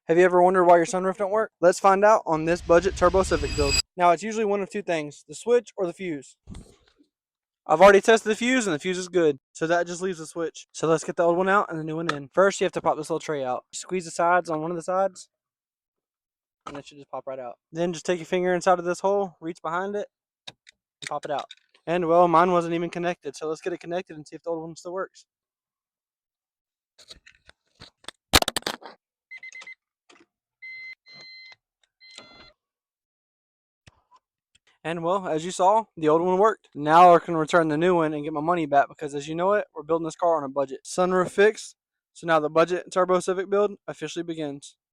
Have you ever wondered why your sunroof don't work? Let's find out on this budget turbo Civic build. Now it's usually one of two things, the switch or the fuse. I've already tested the fuse and the fuse is good, so that just leaves the switch. So let's get the old one out and the new one in. First you have to pop this little tray out. Squeeze the sides on one of the sides and it should just pop right out. Then just take your finger inside of this hole, reach behind it, and pop it out. And well, mine wasn't even connected, so let's get it connected and see if the old one still works. And well, as you saw, the old one worked. Now I can return the new one and get my money back because as you know it, we're building this car on a budget. Sunroof fixed, so now the budget turbo Civic build officially begins.